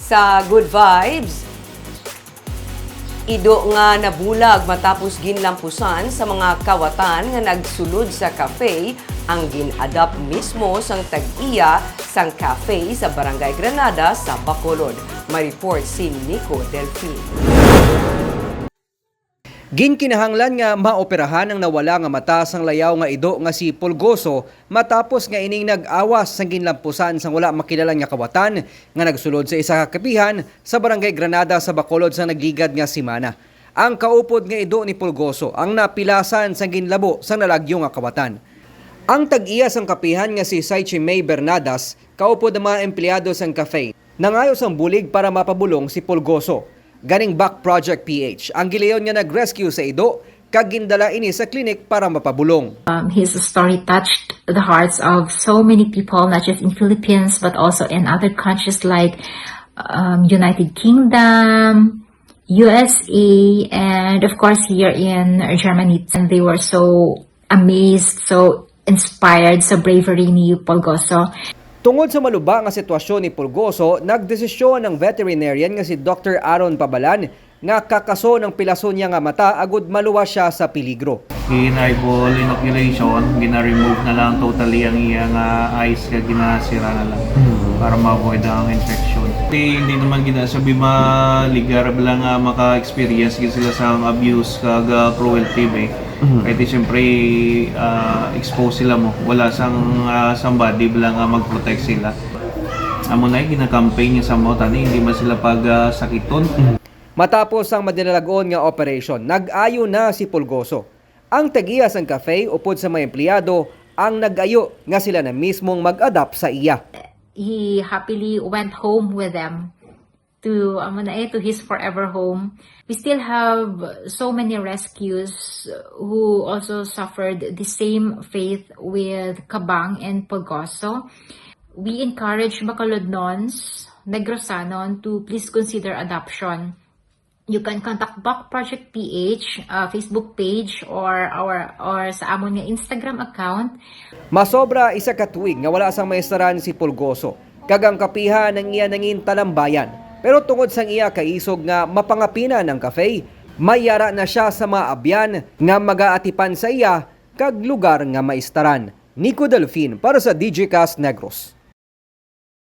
Sa Good Vibes, ido nga nabulag matapos ginlampusan sa mga kawatan nga nagsulod sa cafe ang gin-adapt mismo sang tag-iya sang cafe sa Barangay Granada sa Bacolod. May report si Nico Delfin. Ginkinahanglan nga maoperahan ang nawala nga mata sang layaw nga ido nga si Pulgoso matapos nga ining nag-awas sang ginlampusan sang wala makilalang nga kawatan nga nagsulod sa isa ka kapihan sa Barangay Granada sa Bacolod sa nagligad nga simana. Ang kaupod nga ido ni Pulgoso ang napilasan sang ginlabo sang nalagyo nga kawatan. Ang tag-iya sang kapihan nga si Saichi May Bernadas kaupod ang mga empleyado sang cafe nangayo sang bulig para mapabulong si Pulgoso. Ganing Back Project PH, ang gilayon nga nag-rescue sa ido, kag gindala ini sa klinik para mapabulong. His story touched the hearts of so many people, not just in Philippines, but also in other countries like United Kingdom, USA, and of course here in Germany. And they were so amazed, so inspired sa bravery ni Pulgoso. Tungod sa maluba nga sitwasyon ni Pulgoso, nagdesisyon ng veterinarian nga si Dr. Aaron Pabalan nga kakaso ng pilason niya nga mata agud maluwas siya sa peligro. In eyeball inoculation, gina-remove na lang totally ang iyang eyes kaya ginasira na lang para ma-avoid ang infection. Hindi naman ginasabi maligar lang maka-experience sila sa abuse kag cruelty ba. Kaya siyempre expose sila mo. Wala sang somebody lang mag-protect sila. Amo na gina-campaign niya sa mga tani, hindi man sila pag-sakiton. Matapos ang madinalagon nga operation, nag-ayo na si Pulgoso. Ang tag-iya sang cafe upod sa mga empleyado ang nag-ayo nga sila na mismong mag-adapt sa iya. He happily went home with them to his forever home. We still have so many rescues who also suffered the same fate with Kabang and Pulgoso. We encourage Bacolodnons, Negrosanon to please consider adoption. You can contact Back Project PH Facebook page or sa amon nga Instagram account. Masobra isa ka tuig nga wala sang maestaran si Pulgoso. Kagang kapihan ng iya nangin talambayan. Pero tungod sang iya kaisog nga mapangapina ng cafe, mayara na siya sa mga abyan nga magaatipan sa iya kag lugar nga maistaran. Nico Delfin para sa DJcast Negros.